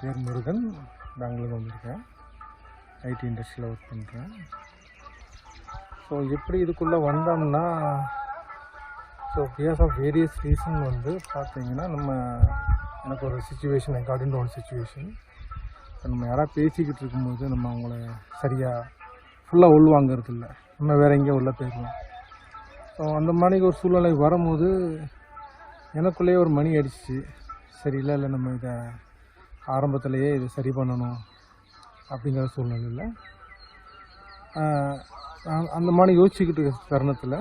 பேர் முருகன். பெங்களூர் வந்திருக்கேன். ஐடி இண்டஸ்ட்ரியில் ஒர்க் பண்ணுறேன். ஸோ எப்படி இதுக்குள்ளே வந்தோம்னா, so because of various reason வந்து பார்த்தீங்கன்னா, எனக்கு ஒரு situation, according to one situation. நம்ம யாராவது பேசிக்கிட்டு இருக்கும்போது நம்ம அவங்கள சரியாக ஃபுல்லாக உள்வாங்கிறது இல்லை, நம்ம வேறு எங்கேயோ உள்ள போயிடுவோம். ஸோ அந்த மாதிரி ஒரு சூழ்நிலை வரும்போது எனக்குள்ளேயே ஒரு மணி அடிச்சிச்சு. சரி, இல்லை நம்ம இதை ஆரம்பத்திலேயே இதை சரி பண்ணணும் அப்படிங்கிற சூழ்நிலையில் அந்த மாதிரி யோசிச்சுக்கிட்டு இருக்க தருணத்தில்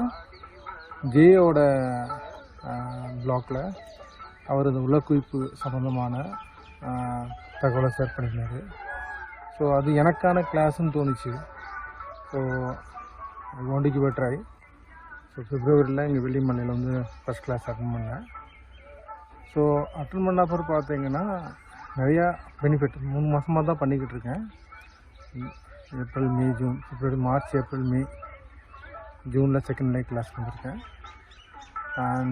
ஜேயோட பிளாக்ல அவர் இந்த உலக்குவிப்பு சம்மந்தமான தகவலை ஷேர் பண்ணியிருந்தார். ஸோ அது எனக்கான கிளாஸ்ன்னு தோணுச்சு. So I want to give a try. So பிப்ரவரியில் இங்கே வெள்ளிமலையில் வந்து ஃபஸ்ட் கிளாஸ் அட்டன் பண்ணேன். ஸோ அட்டன் பண்ண அப்புறம் பார்த்தீங்கன்னா நிறையா பெனிஃபிட் 3 மாதமாக தான் பண்ணிக்கிட்டு இருக்கேன். ஏப்ரல், மே, ஜூன், பிப்ரவரி, மார்ச், ஏப்ரல், மே, ஜூனில் செகண்ட் லைக் கிளாஸ் வந்திருக்கேன்.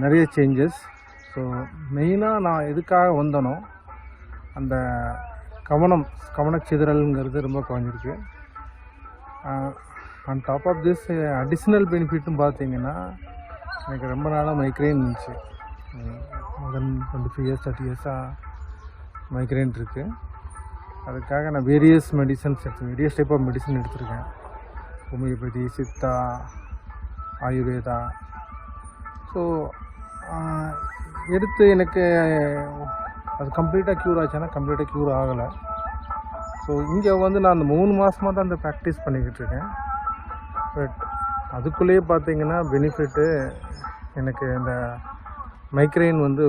நிறைய சேஞ்சஸ். ஸோ மெயினாக நான் எதுக்காக வந்தனோ அந்த கவனச்சிதறல்ங்கிறது ரொம்ப குறைஞ்சிருக்கு. On top of this additional பெனிஃபிட்னு பார்த்தீங்கன்னா, எனக்கு ரொம்ப நாளாக மைக்ரைன் இருந்துச்சு. more than 25 years 30 years migraine இருக்குது. அதுக்காக நான் வேரியஸ் டைப் ஆஃப் மெடிசன் எடுத்திருக்கேன். ஹோமியோபதி, சித்தா, ஆயுர்வேதா. ஸோ எடுத்து எனக்கு அது கம்ப்ளீட்டாக க்யூர் ஆச்சுன்னா கம்ப்ளீட்டாக க்யூர் ஆகலை. ஸோ இங்கே வந்து நான் அந்த 3 மாதமாக தான் அந்த ப்ராக்டிஸ் பண்ணிக்கிட்டு இருக்கேன். பட் அதுக்குள்ளேயே பார்த்தீங்கன்னா பெனிஃபிட்டு எனக்கு இந்த மைக்ரைன் வந்து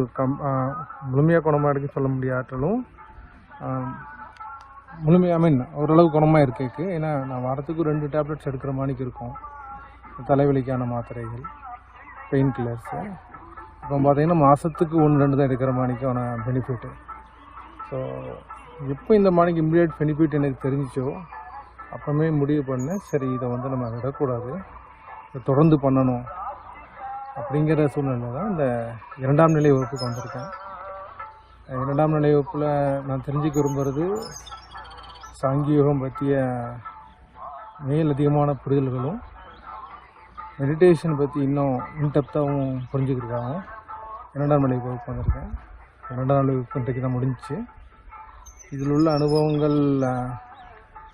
முழுமையாக குணமாக இருக்குன்னு சொல்ல முடியாட்டாலும் ஓரளவு குணமாக இருக்கு. ஏன்னா நான் வாரத்துக்கு 2 டேப்லெட்ஸ் எடுக்கிற மாதிரிக்கு இருக்கும். தலைவலிக்கான மாத்திரைகள், பெயின் கில்லர்ஸு. இப்போ பார்த்தீங்கன்னா மாதத்துக்கு 1-2 தான் எடுக்கிற மாதிரிக்கான பெனிஃபிட்டு. ஸோ எப்போ இந்த மாதிரிக்கு இம்மிடியேட் பெனிஃபிட் எனக்கு தெரிஞ்சிச்சோ அப்போவே முடிவு பண்ணேன், சரி இதை வந்து நம்ம விடக்கூடாது, இதை தொடர்ந்து பண்ணணும் அப்படிங்கிற சூழ்நிலை தான் இந்த 2ஆம் நிலை வகுப்புக்கு வந்திருக்கேன். 2ஆம் நிலை வகுப்பில் நான் தெரிஞ்சுக்க விரும்புகிறது சாங்கியோகம் பற்றிய மேலதிகமான புரிதல்களும், மெடிடேஷன் பற்றி இன்னும் இன்டெப்த்தாகவும் புரிஞ்சுக்கிறதுக்காகவும் 2ஆம் நிலை வகுப்பு வந்திருக்கேன். 2ஆம் நிலை வகுப்பு இன்றைக்கு தான் முடிஞ்சிச்சு. இதில் உள்ள அனுபவங்கள்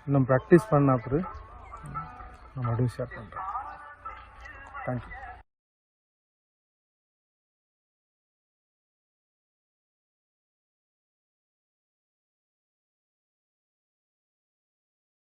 இன்னும் ப்ராக்டிஸ் பண்ண அப்புறம் நான் மறுபடியும் ஷேர் பண்ணுறேன். தேங்க்யூ.